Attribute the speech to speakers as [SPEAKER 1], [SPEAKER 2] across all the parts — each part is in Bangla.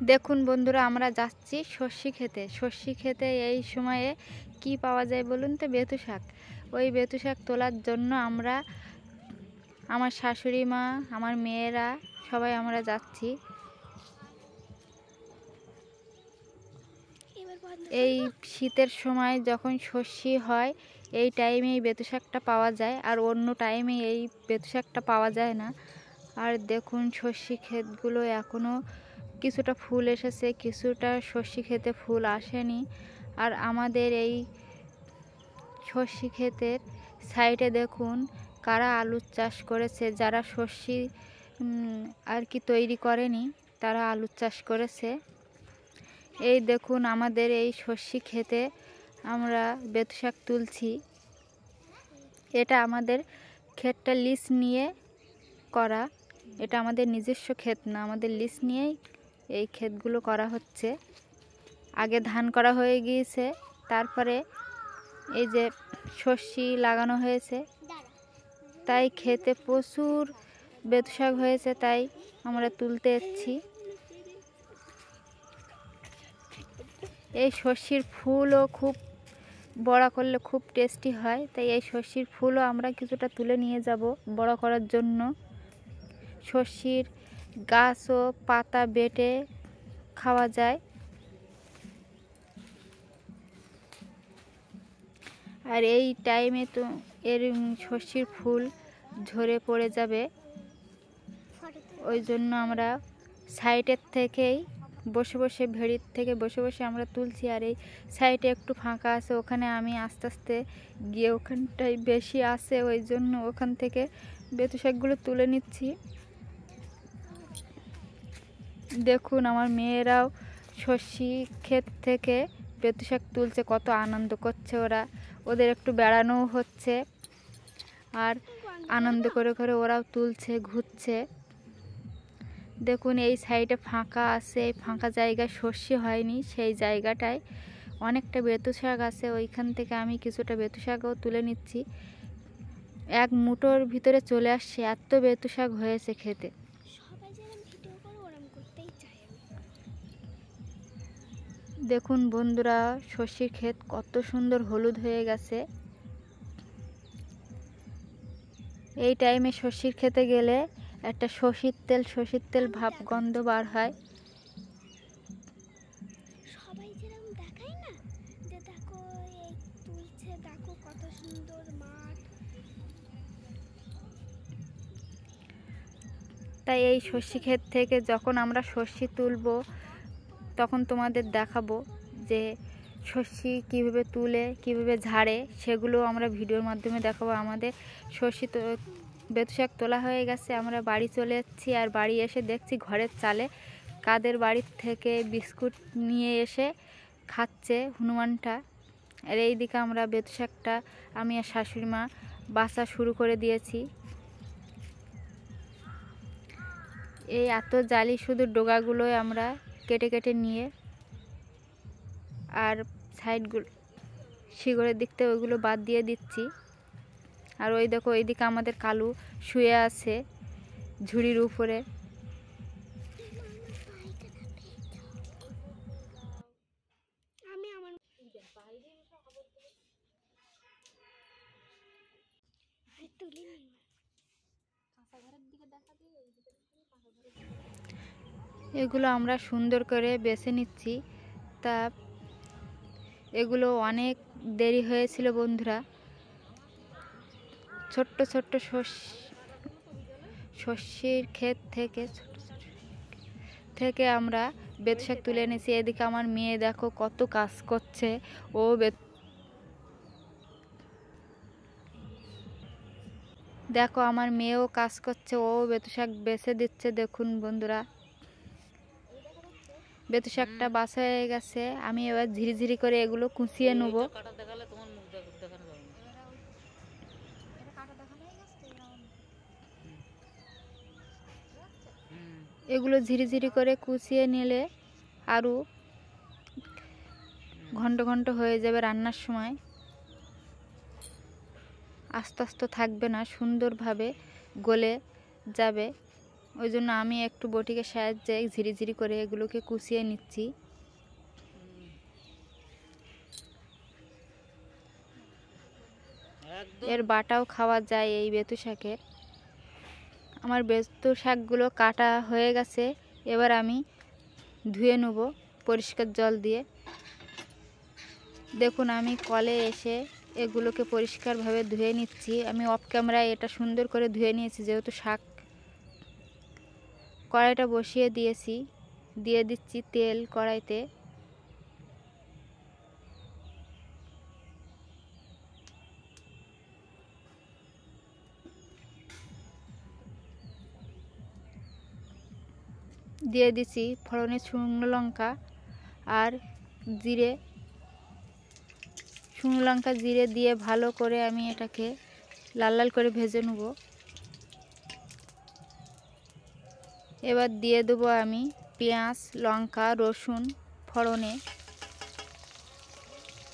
[SPEAKER 1] দেখুন বন্ধুরা, আমরা যাচ্ছি সর্ষে খেতে। সর্ষে খেতে এই সময়ে কি পাওয়া যায় বলুন তো? বেথু শাক। ওই বেথু শাক তোলার জন্য আমরা, আমার শাশুড়ি মা, আমার মেয়েরা সবাই আমরা যাচ্ছি। এই শীতের সময় যখন সর্ষে হয় এই টাইমে এই বেথু শাকটা পাওয়া যায়, আর অন্য টাইমে এই বেথু শাকটা পাওয়া যায় না। আর দেখুন সর্ষে ক্ষেতগুলো এখনও কিছুটা ফুল এসেছে, কিছুটা সর্ষে ক্ষেতে ফুল আসেনি। আর আমাদের এই সর্ষে ক্ষেতের সাইডে দেখুন কারা আলুর চাষ করেছে। যারা সর্ষে আর কি তৈরি করেনি তারা আলুর চাষ করেছে। এই দেখুন আমাদের এই সর্ষে ক্ষেতে আমরা বেথু শাক তুলছি। এটা আমাদের ক্ষেতটা লিজ নিয়ে করা, এটা আমাদের নিজস্ব ক্ষেত না, আমাদের লিজ নিয়েই এই ক্ষেতগুলো করা হচ্ছে। আগে ধান করা হয়ে গিয়েছে, তারপরে এই যে সর্ষে লাগানো হয়েছে, তাই ক্ষেতে প্রচুর বেথু শাক হয়েছে, তাই আমরা তুলতে এসেছি। এই সর্ষের ফুলও খুব বড়া করলে খুব টেস্টি হয়, তাই এই সর্ষের ফুলও আমরা কিছুটা তুলে নিয়ে যাব বড়া করার জন্য। সর্ষের গাছ ও পাতা বেটে খাওয়া যায়। আর এই টাইমে তো এর সর্ষের ফুল ঝরে পড়ে যাবে, ওই জন্য আমরা সাইডের থেকেই বসে বসে, ভেড়ির থেকে বসে বসে আমরা তুলছি। আর এই সাইডে একটু ফাঁকা আছে, ওখানে আমি আস্তে আস্তে গিয়ে, ওখানটায় বেশি আছে ওই জন্য ওখান থেকে বেথু শাকগুলো তুলে নিচ্ছি। দেখুন আমার মেয়েরাও সর্ষে ক্ষেত থেকে বেথু শাক তুলছে, কত আনন্দ করছে ওরা। ওদের একটু বেড়ানোও হচ্ছে, আর আনন্দ করে করে ওরাও তুলছে, ঘুরছে। দেখুন এই সাইডে ফাঁকা আছে, এই ফাঁকা জায়গায় সর্ষে হয়নি, সেই জায়গাটায় অনেকটা বেথু শাক আছে। ওইখান থেকে আমি কিছুটা বেথু শাকও তুলে নিচ্ছি। এক মুঠোর ভিতরে চলে আসছে, এত বেথু শাক হয়েছে খেতে। দেখুন বন্ধুরা, সর্ষের ক্ষেত কত সুন্দর হলুদ হয়ে গেছে। এই টাইমে সর্ষের খেতে গেলে একটা সর্ষের তেল ভাব গন্ধ বার হয়।
[SPEAKER 2] সবাই যেরকম দেখায় না, যে দেখো এই তুলছে, দেখো কত সুন্দর মাঠ।
[SPEAKER 1] তাই এই সর্ষে ক্ষেত থেকে যখন আমরা সর্ষে তুলব তখন তোমাদের দেখাবো যে সর্ষে কীভাবে তুলে, কীভাবে ঝাড়ে, সেগুলো আমরা ভিডিওর মাধ্যমে দেখাবো। আমাদের সর্ষে বেথু শাক তোলা হয়ে গেছে, আমরা বাড়ি চলে যাচ্ছি। আর বাড়ি এসে দেখছি ঘরের চালে কাদের বাড়ির থেকে বিস্কুট নিয়ে এসে খাচ্ছে হনুমানটা। আর এই দিকে আমরা বেথু শাকটা আমি আর শাশুড়ি মা বাছা শুরু করে দিয়েছি। এই এত জালি শুধু ডগাগুলোই আমরা কেটে কেটে নিয়ে, আর সাইডগুলো শিকড়ের দিক থেকে ওইগুলো বাদ দিয়ে দিচ্ছি। আর ওই দেখো এইদিকে আমাদের কালু শুয়ে আছে ঝুড়ির উপরে। এগুলো আমরা সুন্দর করে বেছে নিচ্ছি। তা এগুলো অনেক দেরি হয়েছিল বন্ধুরা। ছোট্ট ছোট্ট সর্ষের ক্ষেত থেকে আমরা বেথু শাক তুলে এনেছি। এদিকে আমার মেয়ে দেখো কত কাজ করছে, ও দেখো আমার মেয়েও কাজ করছে, ও বেথু শাক বেছে দিচ্ছে। দেখুন বন্ধুরা, বেথু শাকটা বাছা হয়ে গেছে, আমি এবার ঝিরিঝিরি করে এগুলো কুচিয়ে নেব। এগুলো ঝিরিঝিরি করে কুচিয়ে নিলে আরও ঘন্ট ঘন্ট হয়ে যাবে রান্নার সময়, আস্তে আস্তে থাকবে না, সুন্দরভাবে গলে যাবে। ওই জন্য আমি একটু বটিকে সাহায্যে ঝিরিঝিরি করে এগুলোকে কুচিয়ে নিচ্ছি। এর বাটাও খাওয়া যায় এই বেতু শাকের। আমার বেতু শাকগুলো কাটা হয়ে গেছে, এবার আমি ধুয়ে নেব পরিষ্কার জল দিয়ে। দেখুন আমি কলে এসে এগুলোকে পরিষ্কারভাবে ধুয়ে নিচ্ছি। আমি অফ ক্যামেরায় এটা সুন্দর করে ধুয়ে নিয়েছি, যেহেতু শাক। কড়াইটা বসিয়ে দিয়েছি, দিয়ে দিচ্ছি তেল কড়াইতে। দিয়ে দিচ্ছি ফোড়নে শুকনো লঙ্কা আর জিরে। শুকনো লঙ্কা জিরে দিয়ে ভালো করে আমি এটাকে লাল লাল করে ভেজে নেব। এবার দিয়ে দেবো আমি পেঁয়াজ, লঙ্কা, রসুন ফোড়নে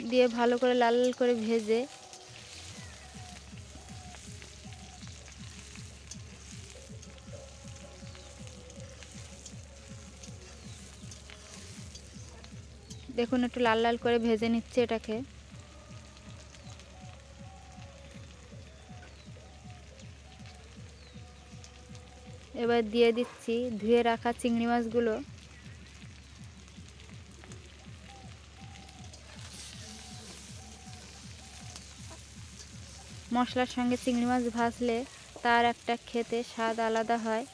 [SPEAKER 1] দিয়ে ভালো করে লাল লাল করে ভেজে দেখুন একটু লাল লাল করে ভেজে নিচ্ছে এটাকে। এবার দিয়ে দিচ্ছি ধুয়ে রাখা চিংড়ি মাছগুলো। মশলার সঙ্গে চিংড়ি মাছ ভাজলে তার একটা খেতে স্বাদ আলাদা হয়।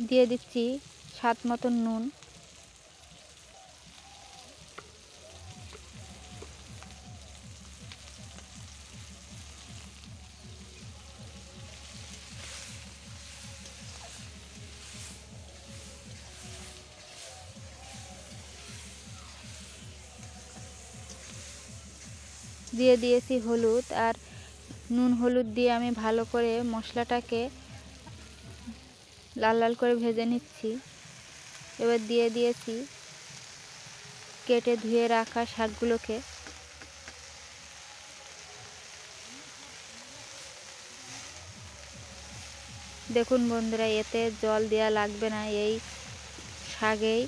[SPEAKER 1] দিয়ে দিচ্ছি স্বাদ মতন নুন। দিয়ে দিয়েছি হলুদ, আর নুন হলুদ দিয়ে আমি ভালো করে মশলাটাকে লাল লাল করে ভেজে নিচ্ছি। এবার দিয়ে দিয়েছি কেটে ধুয়ে রাখা শাকগুলোকে। দেখুন বন্ধুরা, এতে জল দেওয়া লাগবে না, এই শাকেই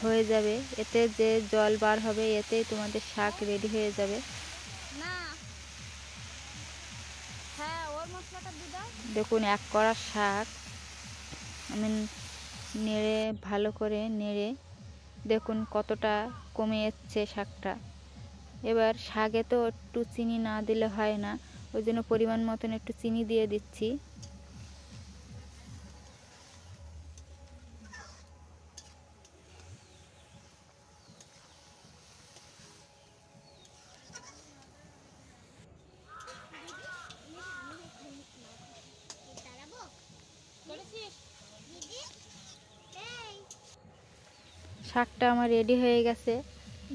[SPEAKER 1] হয়ে যাবে। এতে যে জল বার হবে এতেই তোমাদের শাক রেডি হয়ে যাবে। দেখুন এক কড়া শাক আমি নেড়ে ভালো করে নেড়ে দেখুন কতটা কমে এসছে শাকটা। এবার শাকে তো একটু চিনি না দিলে হয় না, ওই জন্য পরিমাণ মতন একটু চিনি দিয়ে দিচ্ছি। শাকটা আমার রেডি হয়ে গেছে।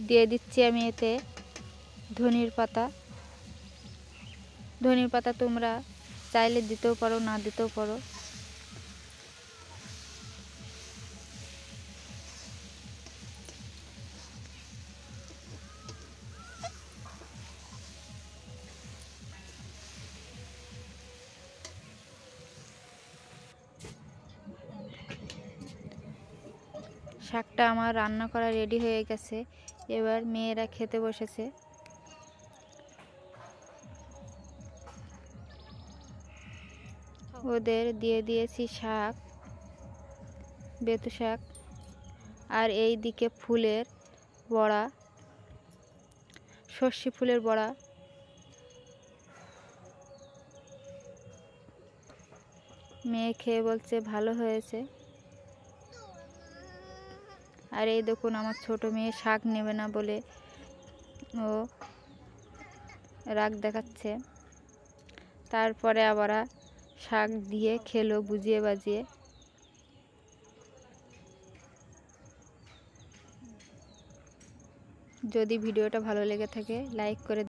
[SPEAKER 1] দিয়ে দিচ্ছি আমি এতে ধনিয়ার পাতা। ধনিয়ার পাতা তোমরা চাইলে দিতেও পারো, না দিতেও পারো। শাকটা আমার রান্না করা রেডি হয়ে গেছে। এবার মেয়েরা খেতে বসেছে। ওদের দিয়ে দিয়েছি শাক, বেতু শাক, আর এই দিকে ফুলের বড়া, সর্ষে ফুলের বড়া। মেয়ে খেয়ে বলছে ভালো হয়েছে। আর এই দেখুন আমার ছোট মেয়ে শাক নেবে না বলে ও রাগ দেখাচ্ছে, তারপরে আবার শাক দিয়ে খেলো বুঝিয়ে বাজিয়ে। যদি ভিডিওটা ভালো লেগে থাকে লাইক করে